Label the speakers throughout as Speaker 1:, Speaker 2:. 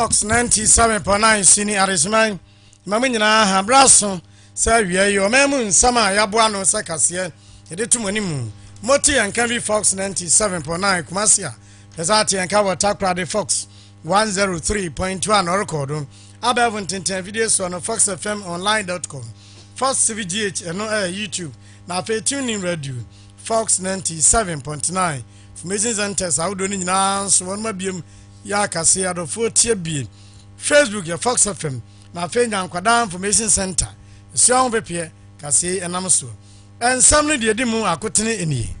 Speaker 1: Fox 97.9 sini arisman mama nyina ha braso sa wie yo memu nsama yaboa no sekase yede tumanimu moti yanka bi Fox 97.9 kumasia pesati yanka watakra de Fox 103.1 record abevon tenten video so no foxfmonline.com Fox CVGH no YouTube na fe tuning radio Fox 97.9 information centers awdo ni nyina so won mabiem ya kase ya do fotie bie Facebook ya Fox FM na fenya nkwada information center sion bepie kase enam so ensam ne de dimu akotene eni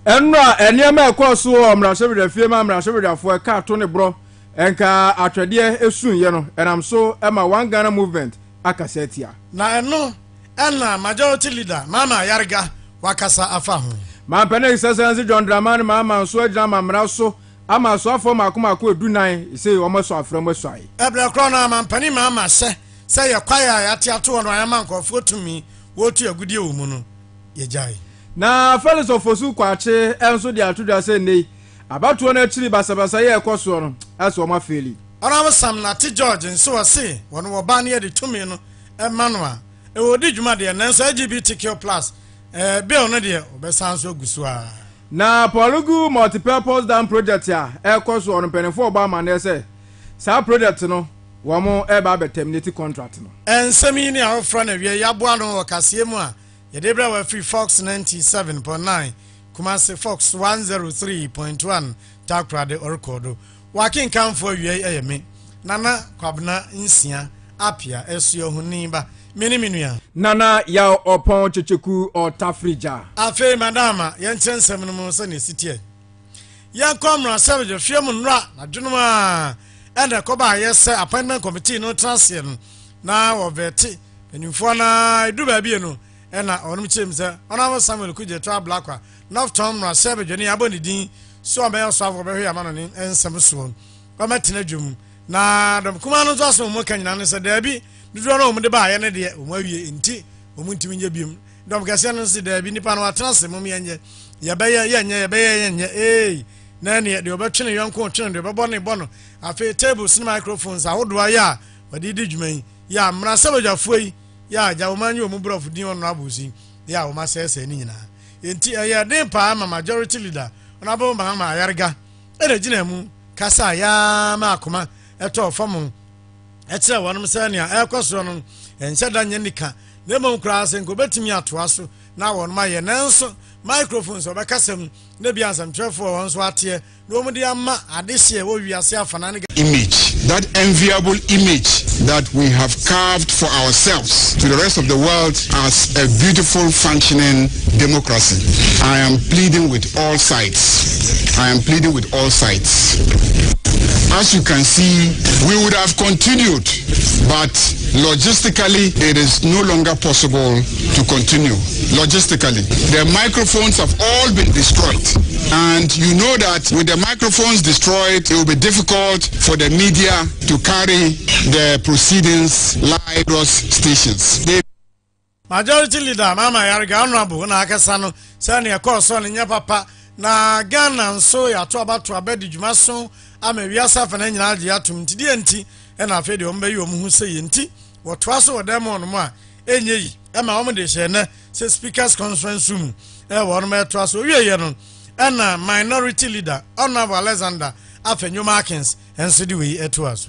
Speaker 2: enra eniama ekoso omrahwebida fie ma omrahwebida fo ka to ne bro enka atwede esun ye no enam so ema one Ghana movement akase atia
Speaker 1: na eno ena majority leader mama yarga wakasa afa ho
Speaker 2: ma pene exercise John Draman mama so agina mamra so ama so afọ makoma edunan say omo so afrem asai
Speaker 1: ebra kro na mampani mama se ya kwaya ya tiato no ayama nkofo tumi wotu agudie wo mu no ye jai
Speaker 2: na fellows of osu kwache enso de atoda say nei abato na chiri basabasa ye ekoso no aso omo feli
Speaker 1: ona sam na ti George nso wose wono wo ba na ye de tumi no emmanuel e wodi djuma de na nso LGBTQ+ bill no de obesanso gusua
Speaker 2: na Polugu multipurpose dam project ya ekoso on penefo Obama na say sa project no wo mo e ba terminate contract no
Speaker 1: ensemi ni afra na wie yaboa no wakase mu a ye de bra wa free Fox 97.9 Kumasi Fox 103.1 takra de record wakin kanfo wie eyeme nana kwabna nsia apia esuo huni ba minimia
Speaker 2: nana ya opon checheku o tafrija
Speaker 1: afi madama yenchensem no mo se ne sitie ya komra savage fiam nra na dwunuma ene ko ba yese appointment committee no transition na wo veti enifo na edu ba bie no ena onum chim se ona Samuel kuje to blackwa noftom na savage ni aboni din so me so afo be hwe amano ni ensem so ko matina dwum na dom kuma no so mo kanyina no se da bi dudu no omde ba ye ne de omawie enti omuntimi nya biem dom kase no se da bi nipa no atrase mum yenye ye be yenye na ne de obetwene yonko twene de bebo ne bono afi tables ne microphones ahodo aya wadi di dwuman ya mra sabajafo yi ya ja omanyu omubrof din ono abusi ya o masese ni nyina enti ya den pa ma majority leader ona bo ma yarga ere gina mu kasa ya ma akoma eto famu etre wonom sania ekoso no enche danye nika na mo nkra se nko betimi atoa so na wonom aye nanso microphones obekasem na bia ansam trefo won so atie na omudi ama adehye wo wiase afana
Speaker 3: image, that enviable image that we have carved for ourselves to the rest of the world as a beautiful functioning democracy. I am pleading with all sides. As you can see, we would have continued, but logistically, it is no longer possible to continue. Logistically, the microphones have all been destroyed. And you know that with the microphones destroyed, it will be difficult for the media to carry the proceedings live across stations.
Speaker 1: Majority leader, Mama Yarga, honorable, na akasano, sani ya koso ni nyapapa, na Ghana nso ya to abatu abedi jumaso, ame Ewiase afana nyina age atum ntidi enti na afede ombe yi omu se yenti woto aso wodemo no a enye yi ema omu de hye na se speakers conference room wono meto aso wieye no na minority leader Honorable Alexander Afenyo Markins enso di we eto aso.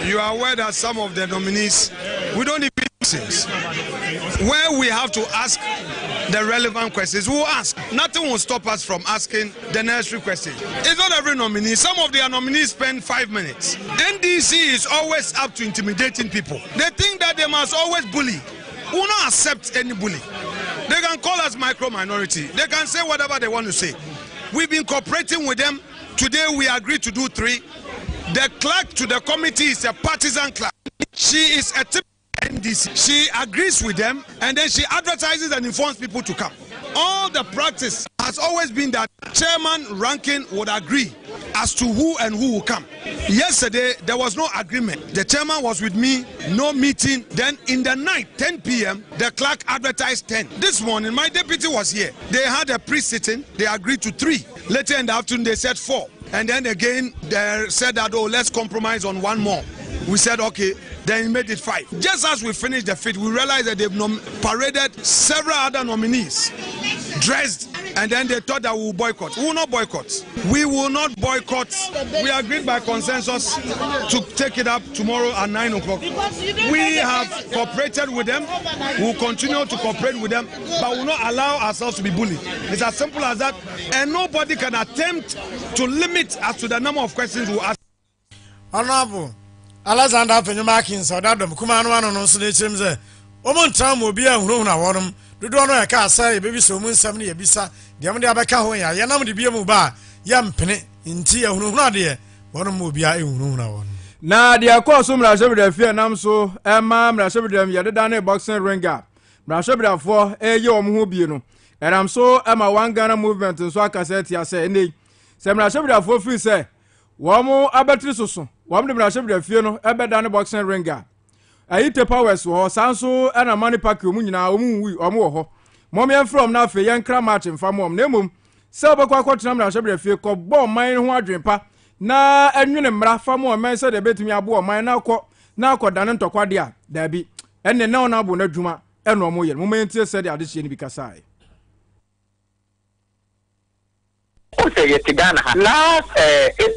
Speaker 4: You are aware that some of the nominees, we don't even questions. Where we have to ask the relevant questions, we will ask. Nothing will stop us from asking the necessary questions. It's not every nominee. Some of their nominees spend 5 minutes. NDC is always up to intimidating people. They think that they must always bully. We will not accept any bully. They can call us micro-minority. They can say whatever they want to say. We've been cooperating with them. Today we agreed to do 3. The clerk to the committee is a partisan clerk. She is a typical NDC. She agrees with them and then she advertises and informs people to come. All the practice has always been that chairman ranking would agree as to who and who will come. Yesterday, there was no agreement. The chairman was with me, no meeting. Then in the night, 10 p.m., the clerk advertised 10. This morning, my deputy was here. They had a pre-sitting. They agreed to 3. Later in the afternoon, they said 4. And then again, they said that, oh, let's compromise on 1 more. We said, okay, then he made it 5. Just as we finished the 5th, we realized that they've paraded several other nominees, dressed, and then they thought that we will boycott. We will not boycott. We will not boycott. We agreed by consensus to take it up tomorrow at 9 o'clock. We have cooperated with them. We will continue to cooperate with them, but we will not allow ourselves to be bullied. It's as simple as that, and nobody can attempt to limit as to the number of questions we ask.
Speaker 1: Honorable Alexander Penyumakin said that the Kumano no Sledgem say, Oman Tam will be a room na warum. Do not know a car say, baby so moon 70 a bisa, the Amadiabaka, Yanam de Biamuba, Yam Penny, in tea, who not dear, one will be a room.
Speaker 2: Na dia ko so mra shebe da fie nam so ma mra shebe da yede da na boxing ringa mra shebe da fo ye omho bie no eram so ma one Ghana movement so akase tia se nei se mra shebe da fo free se wo mo abetri soso wo mo de mra shebe da fie no ebe da na boxing ringa ayite powers wo sanso na money pack mu nyina omu wo ho mom yan from na fe yan kra match mfa mom na mum se obekwa kwotena mra shebe da fie ko bo man ho adwenpa na enwene mra famo men se de betumi abo man na akọdane ntokwa de a da bi enne na ona abo na dwuma eno mo ye mo mentie se de ade hye ni bi kasai
Speaker 5: say Tigana last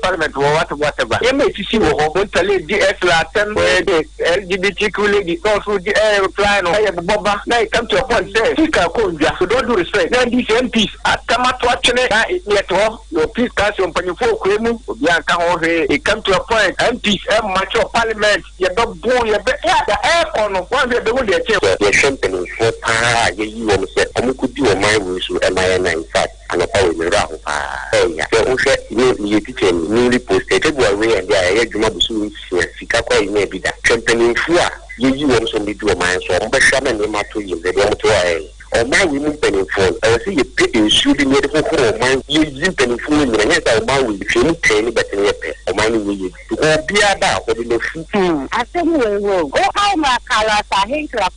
Speaker 5: parliament whatever. You may see what DS Latin where the LGBTQ lady also the reply no Boba. Now it come to a point say so don't do respect. Then these MPs at Kamatwachene yet your peace council for Kwemu it come to a point MPs mature parliament you don't go you the air on one day they will get the champagne for you almost said could do a mind with MIN in fact and a power in the so you teach newly posted away and they are Jumabusu Sikako may be that champagne fua you also need to a mind so I'm shaman in my 2 years they don't try or my women penny phone I see you pick you shooting it for mine you penny phone and yes I buy with you penny but in your pay or money will you be about what in the food I think we will go home my colors I hate to a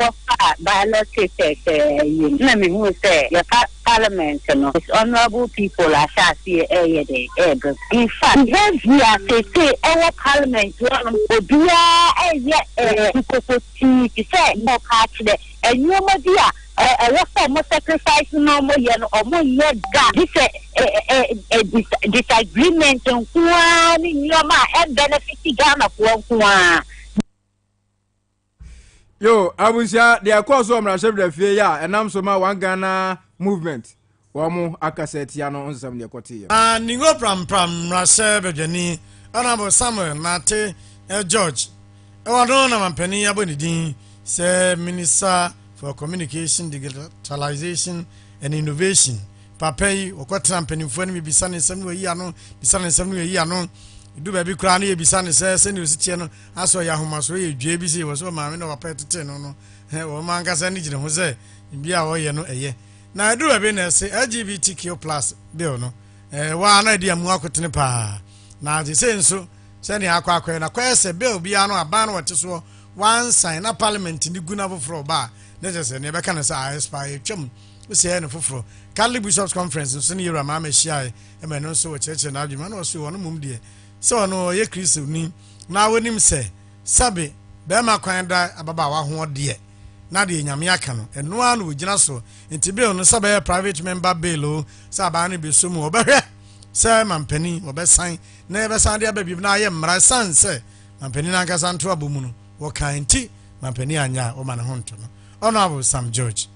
Speaker 5: ballot you let me who say your parliament it's honorable people I shall see a day in fact yes say our parliament will be a say more catch there and you dear a lot more sacrifice no more or more yet this disagreement on one in your mind and benefit Ghana for
Speaker 2: yo abusia de akoso omra shebe fie ya enam so ma one Ghana movement wo mo akasetia no nsam de kote
Speaker 1: ya ningo pram rase bedwani honorable Samuel Nate George e wodo na mampani abonidin say Minister for Communication, Digitalization and Innovation. Papai, or what tramping for me, be sunny some way, no, be sunny some way, no. Do baby cranny, be sunny, says, and you sit channel. I saw Yahumas way, JBC was so mammy no pet 10 no. Or mangas and Nijin Jose, in Bia or no a year. Now I do a business, say LGBTQ plus bill no. One idea more pa. Now the same so, sending aqua and a quest, bill, Biano, a ban what is one sign a parliament in the Gunavo for bar. Necessary never can say I aspire chum. We say no for Catholic Bishops Conference in Senior Mamma Shai, and man also a church and argument or so on a mum dear. So no ye Chris ni now when him say Sabi Bema Quanda Ababa who dear. Nadi Yamiakano, and one with Janaso, in Tibio no Sabe private member Belo, Sabani Bisumu Oberhe, Sir Mampeni, or best sign, never sound the baby. Now I am my son, say, Mampeni Nangasan Trouble, what kind tea, Mampeni Anya, or Manahonto. Honorable Sam George.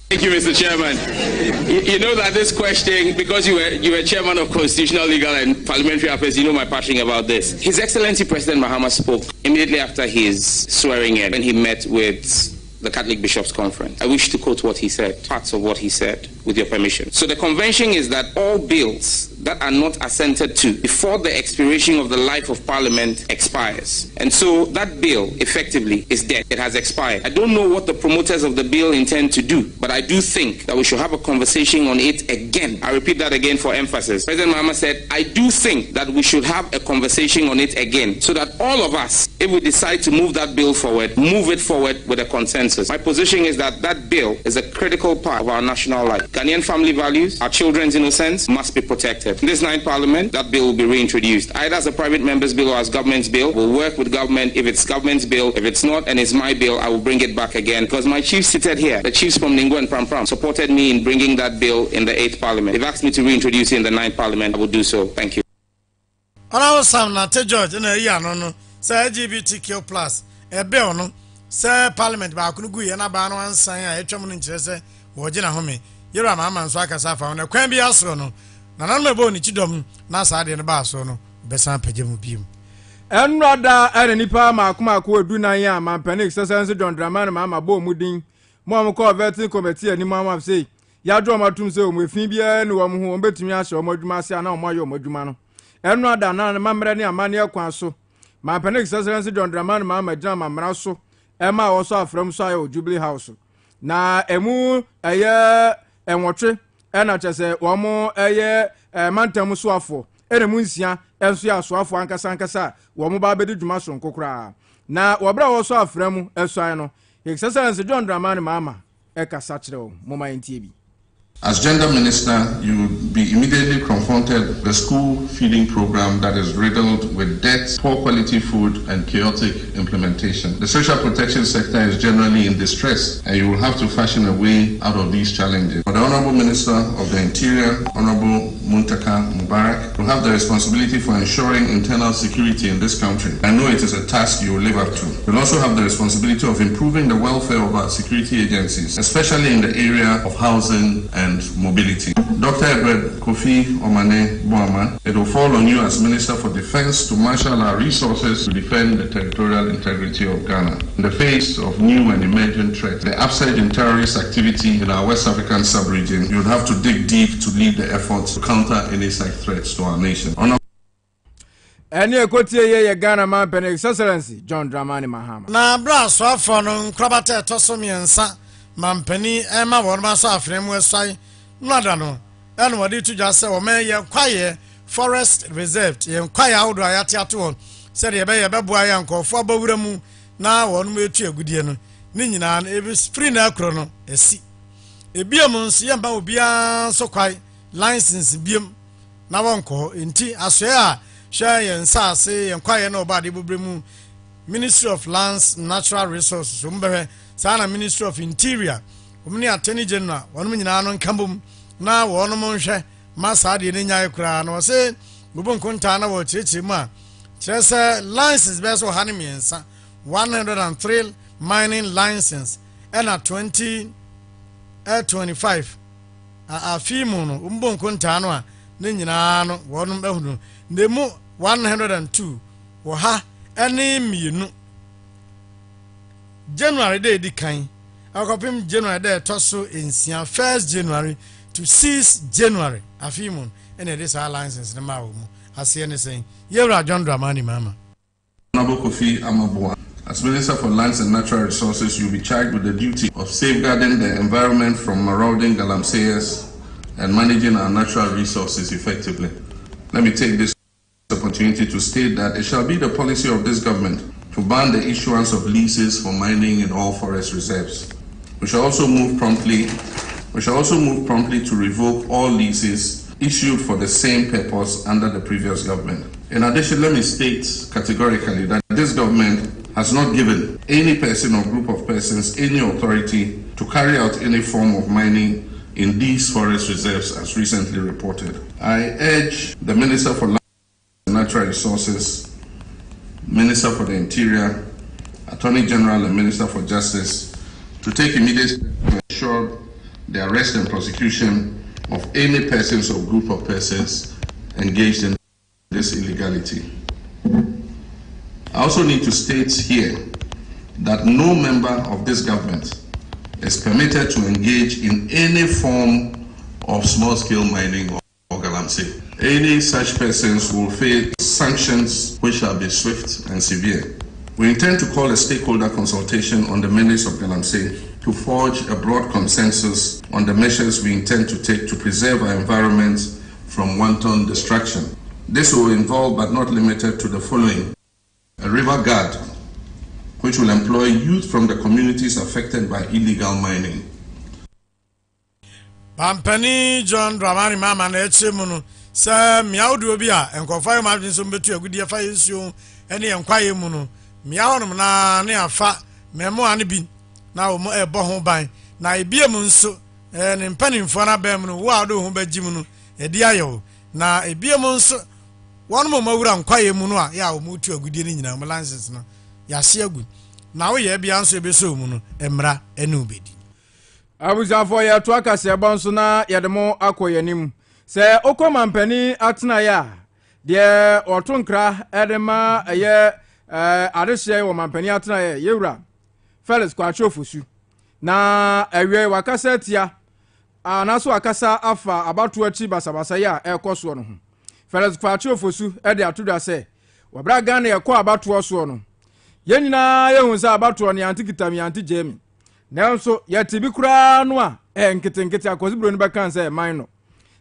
Speaker 6: Thank you, Mr. Chairman. You know that this question, because you were chairman of Constitutional, Legal and Parliamentary Affairs, you know my passion about this. His Excellency President Mahama spoke immediately after his swearing in when he met with the Catholic Bishops Conference. I wish to quote what he said, parts of what he said, with your permission. So the convention is that all bills that are not assented to before the expiration of the life of Parliament expires. And so that bill effectively is dead. It has expired. I don't know what the promoters of the bill intend to do, but I do think that we should have a conversation on it again. I repeat that again for emphasis. President Mahama said, I do think that we should have a conversation on it again so that all of us, if we decide to move that bill forward, move it forward with a consensus. My position is that that bill is a critical part of our national life. Ghanaian family values, our children's innocence must be protected. In this 9th Parliament, that bill will be reintroduced, either as a private member's bill or as government's bill. We'll work with government. If it's government's bill, if it's not and it's my bill, I will bring it back again, because my chiefs seated here, the chiefs from Ningo and Pram, supported me in bringing that bill in the 8th Parliament. They've asked me to reintroduce it in the 9th Parliament. I will do so. Thank you.
Speaker 1: Sam Nate George na ya no say LGBTQ+ e bill no say Parliament ba kunu gu ye na ba no ansan a etwam no nkire say wo gina home yero ama nso akasa fa na kwan bi aso no na nan mebo ni chidom na sa de ne ba aso no besan pagemu biem
Speaker 2: enroda ene nipa makoma ko edu nan ya mampanik sesense John Dramani mama bo mudin mo am ko vetting committee ani mama say ya dro matum say o mefin bia ne wo ho betumi ahye o madwuma ase na o mayo madwuma no enroda na mamre ne amane akwan so mampanik sesense John Dramani mama gina mamra so ema wo so afram so ayo Jubilee House na emu eye enwotwe ena chese wo mo eye mantam so afo ene mu nsia enso ya so afo ankasa wo mo ba bedi dwuma so nkokora na wo bra wo so afram eso no exercise John Dramani mama e kasa kire wo mo ma ntie bi.
Speaker 7: As gender minister, you will be immediately confronted with the school feeding program that is riddled with debt, poor quality food, and chaotic implementation. The social protection sector is generally in distress, and you will have to fashion a way out of these challenges. For the Honorable Minister of the Interior, Honorable Muntaka Mubarak, will have the responsibility for ensuring internal security in this country. I know it is a task you will live up to. You'll also have the responsibility of improving the welfare of our security agencies, especially in the area of housing and mobility. Dr. Edward Kofi Omane Boaman, it will fall on you as Minister for Defense to marshal our resources to defend the territorial integrity of Ghana. In the face of new and emerging threats, the upsurge in terrorist activity in our West African sub-region, you would have to dig deep to lead the efforts to counter any such threats to our nation.
Speaker 2: Any ekotie ye Ghana man pen excellency John Dramani Mahama.
Speaker 1: Na bra so afọ no nkrabata etoso miensa mampani ema wonma so afrem wesai nada no ene wodi tuja se o me ye kwaye forest reserve ye kwaye awdo ayate ato se de ye be boa ya nkofo abawura mu na wonmo etu agudie no ni nyina na ebi free na akro no esi ebiem nso ye ba obia so kwai license biem na wonko enti asoe a hwa ye nsa ase ye kwaye na oba de bobremu Ministry of Lands Natural Resources umbehe sana Ministry of Interior umni Attorney General wonu nyina no nkambum na wonu monhwe masa de ne nyae kura na wose gubon konta na wo chichi mu a chese license be so hane miensa 103 mining license and a 25 a fimu no umbon konta no a ne nyina no wonu behunu nemu 102 wo ha ene mienu January day di kan akopim January day toso ensia 1st January to 6th January afimun ene this license na mawo mu ase ene sen yewra John Dramani mama
Speaker 7: Honorable Kofi Amaboa, as Minister for Lands and Natural Resources, you'll be charged with the duty of safeguarding the environment from marauding galamseyers and managing our natural resources effectively. Let me take this opportunity to state that it shall be the policy of this government to ban the issuance of leases for mining in all forest reserves. We shall also move promptly to revoke all leases issued for the same purpose under the previous government. In addition, let me state categorically that this government has not given any person or group of persons any authority to carry out any form of mining in these forest reserves as recently reported. I urge the Minister for Natural Resources, Minister for the Interior, Attorney General and Minister for Justice to take immediate steps to ensure the arrest and prosecution of any persons or group of persons engaged in this illegality. I also need to state here that no member of this government is permitted to engage in any form of small-scale mining or galamsey. Galamsey. Any such persons will face sanctions which shall be swift and severe. We intend to call a stakeholder consultation on the menace of Galamsey to forge a broad consensus on the measures we intend to take to preserve our environment from wanton destruction. This will involve, but not limited to, the following: a river guard, which will employ youth from the communities affected by illegal mining.
Speaker 1: Pampani John Dramani Mama na echemunu sa miaudu bi a enkofa ma bin so betu agudi afa yesu ene enkwaye mu no miawo na ne afa memo ane bi na o mo ebo ho ban na ebie mu nso ne mpanimfo na ba mu no wo ado ho baji mu no edi ayo na ebie mu nso won mo mawura nkwaye mu no a ya o mu tu agudi ni nyina license no ya se agu na wo ye bia nso ebeso mu no emra ene obedi
Speaker 2: abuzafo ya to akase bonso na yedemo akoyanim se okoma mpani atena ya de otonkra edema ye adehye wo mampani atena ya yewura Felix kwachofosu na ewe wakasa tia anaso akasa afa abatu achi basabasa ya ekoso no ho Felix kwachofosu ede atoda se wabra Ghana ye ko abatu oso no yenina yehunsa abatu ne antikitami antijemi Nelso yatibi kura no a nkete akozibro ni beka nse man no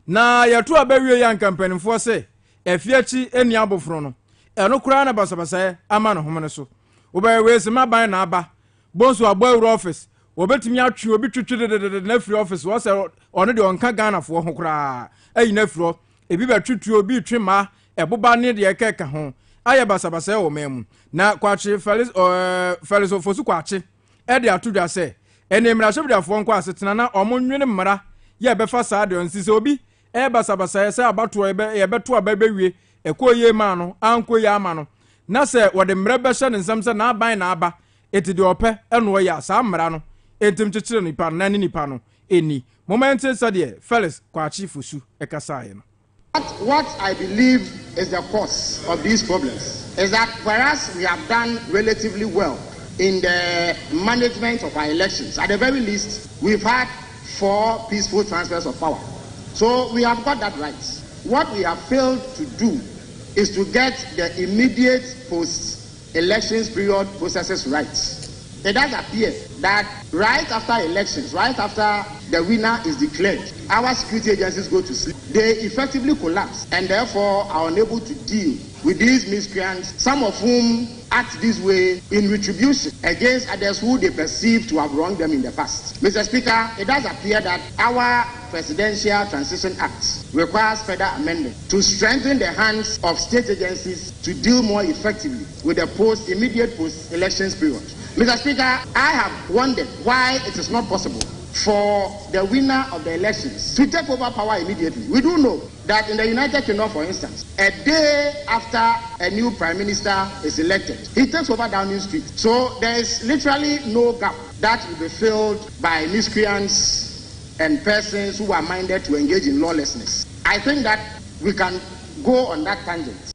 Speaker 2: na yatu abawie ya kampanifo se efiachi eni abofro no eno kura na basabasa ama no homene so obawe se maban na aba bonso agbauru office obetimi atwe obi twetwe na free office wo se ono de onka Ghana fo ho kura ayi na fro ebi betwetwe obi twema eboba ne de ekeka ho aye basabasa wo memu na kwachi Felix ofosu kwachi ede atudwa se ene mrashobdafo nko asetena na omonwene mmara ye befa saa de onsise obi basabasa se abato ye beto ababewie ekoye ma no ankoye ama no na se wode mra behye ne nsam se na aban na aba etide ope eno ya saa mra no entim chichire nipa na ni nipa no eni moment se de Felix kwachi fosu ekasaye no.
Speaker 8: What I believe is the cause of these problems is that whereas we have done relatively well in the management of our elections, at the very least, we've had 4 peaceful transfers of power. So we have got that right. What we have failed to do is to get the immediate post-elections period processes right. It does appear that right after elections, right after the winner is declared, our security agencies go to sleep. They effectively collapse and therefore are unable to deal with these miscreants, some of whom act this way in retribution against others who they perceive to have wronged them in the past. Mr. Speaker, it does appear that our Presidential Transition Act requires further amendment to strengthen the hands of state agencies to deal more effectively with the immediate post-elections period. Mr. Speaker, I have wondered why it is not possible for the winner of the elections to take over power immediately. We do know that in the United Kingdom, for instance, a day after a new prime minister is elected, he takes over Downing Street. So there is literally no gap that will be filled by miscreants and persons who are minded to engage in lawlessness. I think that we can go on that tangent.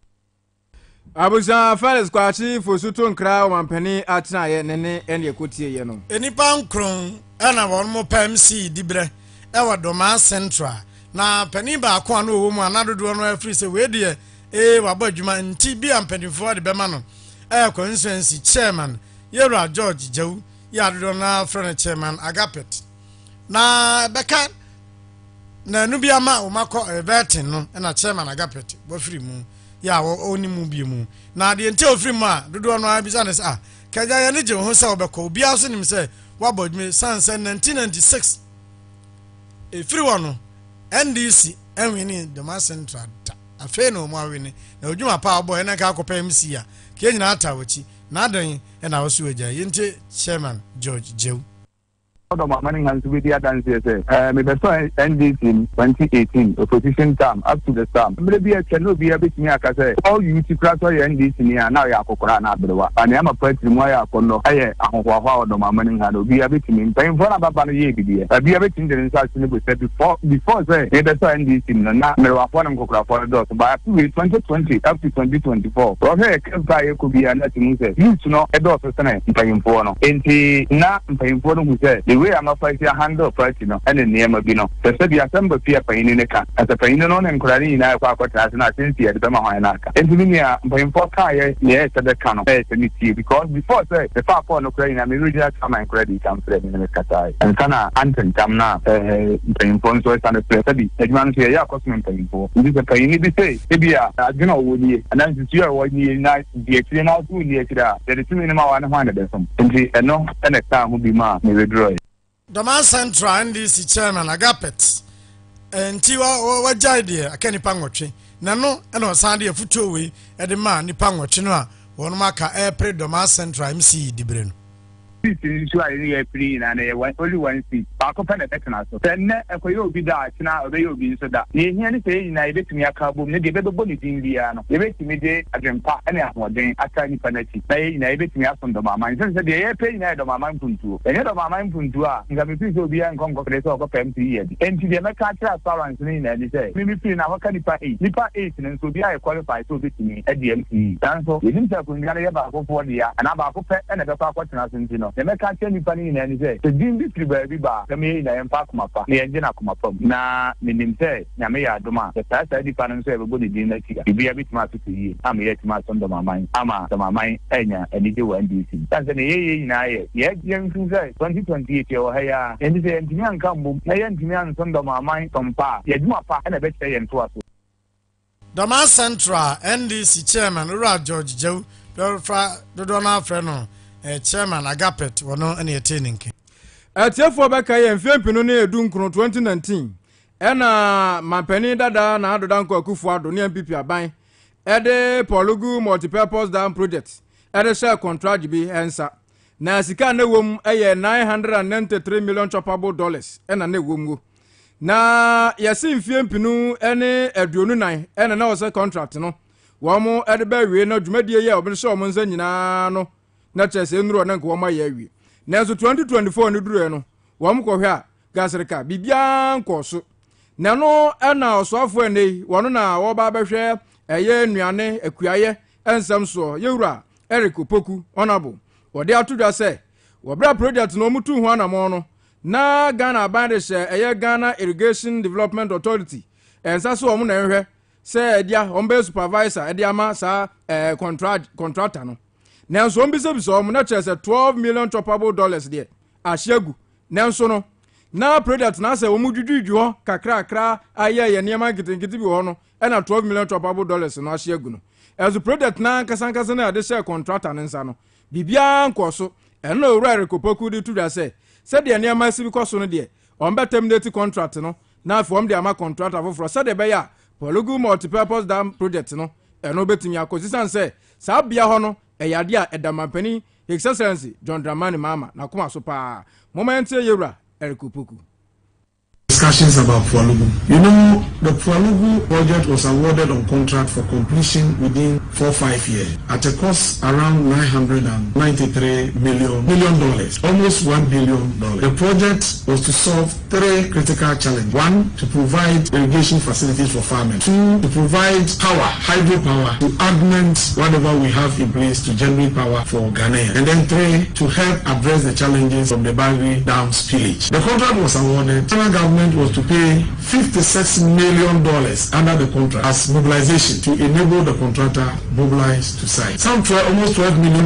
Speaker 2: Abuja Felix kwachi fosu to nkra wampani atena ye nene ene ekotie ye no.
Speaker 1: Enipa nkron ana won mo PMC dibre e wadoma central na pani ba ko anu owo mu anadodo no afri se we de wabo adwuma nti bi ampanifo de bema no constituency chairman Yera George Jew ya dodo na friend chairman Agapet na beka na nu bia ma o makọ everton no na chairman Agapet bo free mu ya oni mu bi mu na de nti ofiri mu a dodo no abisa ne sa kaja ya ne je ho sa obekọ obi aso nim se wabodme sanse 1996 efiri wono NDC enwini the mass central afi no mu awini na odwuma pa abo na ka akọpa MC a ke nyina atawochi na adan na wosu eja yente chairman George Jew
Speaker 5: Manning has with the dance me NDC in 2018 opposition term up to the term. Maybe I cannot be a bit near Kase. All you to crack your NDC near now Yakokora Abdua. And I'm a person why I can know I am Manning had be a bit in pain for about a year. Be a bit in the instruction we said before say they saw NDC in the Meraphone Kokra for the dot by 2020 up to 2024. Rohe Kempire could be a nothing. You know a dot of paying for no. And not paying for them who said way I'm a fight handle price, you know, and in the Amabino. The said the assembly fear pain in the car. As a pain on and Kurani in our quarter as an agency at the Mahanaka. And to me, I'm for Kaya, yes, at the cannon, because before the far point of Ukraine, I'm original come and credit comes in the Katai. And Kana Anton Tamna, paying points and the place. The man here, yeah, costing paying for. This is a pain in the say, maybe you know, would you, and then you are what you night, the extreme out to the extra. There is 2 minimum 100 and no, and a time would be ma, maybe draw.
Speaker 1: Doma Central NDC chairman Agapet and Tiwa Wajidi, a Kenny Pangochi. Nano, and on Sunday of Futuwi, at the man, the Pangochina, one marker air pre Doma Central MC Dibrin.
Speaker 5: This is why free and only one seat. Park up and a so then a coyo be that now they will be so that. You hear say, United to me a carbon, the better bonnet in Indiana. You wait me day, I can pack any more day, a tiny penalty. They United me up from the mamma. Since the air pay night of my mind puntu. The head of my mind puntua, you have a piece of beer and conquer of a empty. And to the American balance in and say, maybe feel now can Nipa 8 and so be I qualified to be me at the MC. And so we didn't have about 4 years and about and a park watching, you know. The American candy funny in any say, the Jim Bitry baby bar, the main I am Parkmapa, the engine Akumapum. Na, meaning say, Namea Doma, the past I depend on everybody dinner. You be a bit much to see. I'm yet much under my mind. Ama, the mamma, Enya, and it will NDC. That's an A. Yet, young to say, 2028 or higher, and the engineer come boom, I engineer under my mind from Pa, yet my pa, and a bet say and to us.
Speaker 1: Doma Central NDC chairman Ura George Joe, Dodona Freno. Chairman Agapet wono ene attaining
Speaker 2: atiefo beka ye mfempinu ne edunkro 2019 ena mampani dada na adodan kwakufu ado ne MPP aban ede Polugu multipurpose dam project ede share contract bi ensa na sika na wom eye $993 million choppable dollars ena na wom na yesi mfempinu ene aduonu nan ena na wose contract no wo mo ede ba wie na dwumadie ye obi so mo nza nyina no na chese nuru na nko ma ya wi na so 2024 ni duru no wo m ko hwe a gasrika bibia nko so na no na osoafo ene wono na wo ba behwe eye nuane akuaye ensam so yewura Eric Opoku honorable wode atudwa se wo bra project no mutu ho anamo no na Ghana bandeshe eye Ghana Irrigation Development Authority ensa so wo mo na hwe se edia ombe supervisor edia ma sa contractor no nanso ombisebisa om na chese $12 million choppable dollars there ahyagu nanso no na product na se omudwudwudwu ho kakra aye ye niam gitingiti bi ho no na $12 million choppable dollars no ahyagu no as product na kasankasa na de share contractor nsa no bibia nkoso eno owura Rekopoku di tudwa se de niam asibi koso no de ombetem date contract no na form de ama contractor for se de be ya Polugu multipurpose dam project no eno betimi akosisan se sa bia ho no eyade a edamampani His Excellency John Dramani Mama na kuma so pa moment yewura Eric Opoku.
Speaker 9: Discussions about Polugu. You know, the Polugu project was awarded on contract for completion within 4-5 years at a cost around $993 million, almost $1 billion. The project was to solve 3 critical challenges. 1, to provide irrigation facilities for farming. 2, to provide power, hydropower, to augment whatever we have in place to generate power for Ghanaians. And then 3, to help address the challenges from the Bangui Dam spillage. The contract was awarded. The federal government was to pay $56 million under the contract as mobilization to enable the contractor mobilize to site. Almost $12 million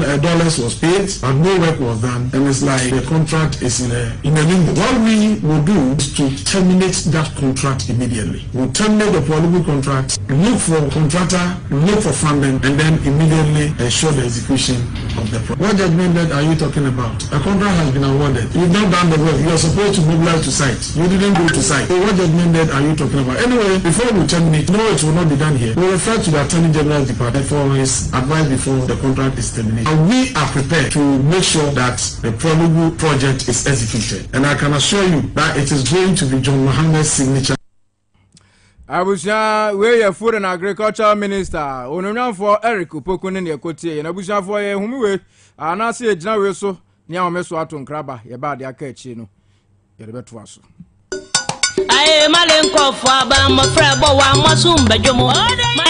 Speaker 9: was paid, but no work was done, and it's like the contract is in a limbo. What we will do is to terminate that contract immediately. We'll terminate the Polugu contract, look for a contractor, look for funding, and then immediately ensure the execution of the project. What judgment are you talking about? A contract has been awarded. You've not done the work. You are supposed to mobilize to site. You didn't go to site. So what judgment are you talking about? Anyway, before we terminate, no, it will not be done here. We refer to the Attorney General's Department for his advice before the contract is terminated. And we are prepared to make sure that the Polugu project is executed. And I can assure you that it is going to be John Mohammed's signature.
Speaker 2: Abusia we ye food and agriculture minister ononyan for Eric Opoku ne ekotie na abusia for ye humiwe anase ejina we so nia omeso ato nkraba ye ba de aka echi no ye beto aso
Speaker 10: Aye malenko fwa ba mafra bo wa masum badwomo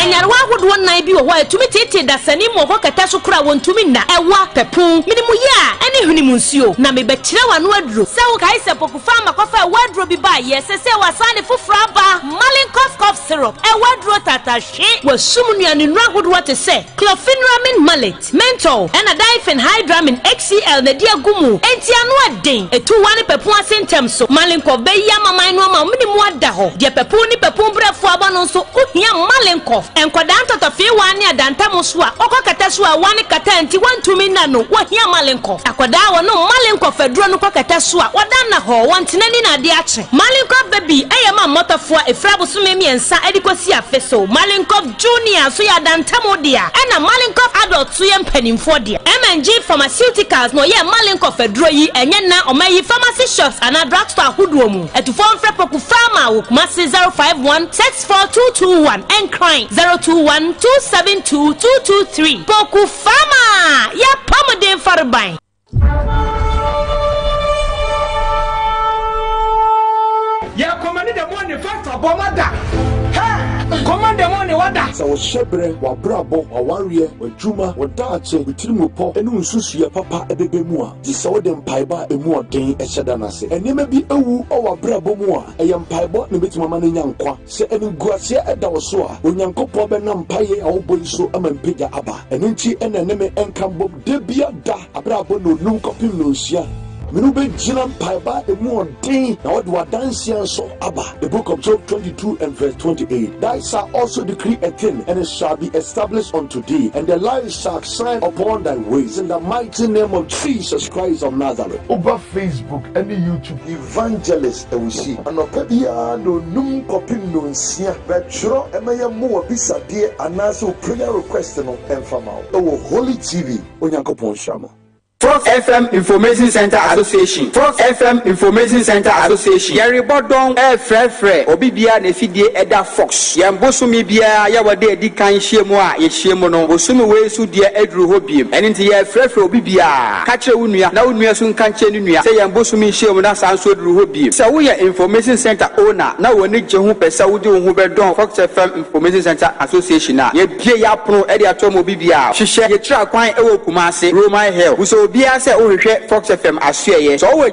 Speaker 10: enyarwa hodo nan bi wo ho atumi tete da sani mo ko kata so kura wontumi na ewa pepun minimu ya ene hunimu nsuo na mebekire wa no aduro se wo kai se pokufa makofa waduro bi ba ye se wasane fufura ba malenkof cough syrup waduro tata hwe wasum nuane nura hodo te se clofenramin mallet menthol and a diphenhydramine HCl na dia gumu enti anu aden etu wane pepun asentem so malenkof be ya maman no ma minimu ada ho de pepun ni pepun brefo aba no so ohia malenkof enkwada ntotofe wane adantam so a okokata so a wane kata enti wantumi na no ohia malenkof akwada wo no malenkof aduro no kokata so a wada na ho wantenani na ade ache malenkof baby eyama motofo efrabo so memiensa edikosi afeso malenkof junior so ya dantam dia na malenkof adult so ya mpanimfo dia MNG pharmaceuticals no ye malenkof aduro yi enye na omayi pharmacy shops and drugstore huduo mu etufo mfre poku pharma wo kumasi 051-64221 and crying 021-272-223 poku pharma ya pamode farban.
Speaker 11: Ya command the money factor bomada. Command the money wada.
Speaker 12: So shebre wa brabo wa warrior wa juma wa dache bitirimu po enu nsusu ya papa ebebemu a disawo de mpaiba emu oden eheda nase enema bi ewu o wa brabo mu a eye mpaibo ne betima ma nya nkwa se enu guase eda wo so a onyankopɔ be na mpaye a wo boyi so ama mpega aba enu nti eneneme enkambo de bia da abrabo no num kopim no hia Minu be jina mpaiba emu odin na wode wadansia so aba. The book of Job 22 and verse 28. Thy shall also decree a thing, and it shall be established unto thee, and the light shall shine upon thy ways, in the mighty name of Jesus Christ of Nazareth. Over Facebook and YouTube, evangelist we see. Anopebia no num kopim no nsia. Betro emeye mo bisa die anaso prayer request no emfama. O Holy TV onyankopon shamo.
Speaker 2: Fox FM Information Center Association. Fox FM Information Center Association. Yeri bodon frefre obibia na fidie eda Fox. Yambosumi bia ya wade edi kan hyemu a ye hyemu no. Bosumi we su die edru ho biem. Eni nti ye frefre obibia. Ka kire wunua na wunua su nka nche ni nua. Se yambosumi hyemu na sanso edru ho biem. Se wo ye Information Center owner na woni gye ho pesa wo de wo ho bedon Fox FM Information Center Association na. Ye bie ya pro edi atom obibia. Hihye ye tra kwan e wo Kumase Roman Hill. Bia se ohwehwe Fox FM asueye so wo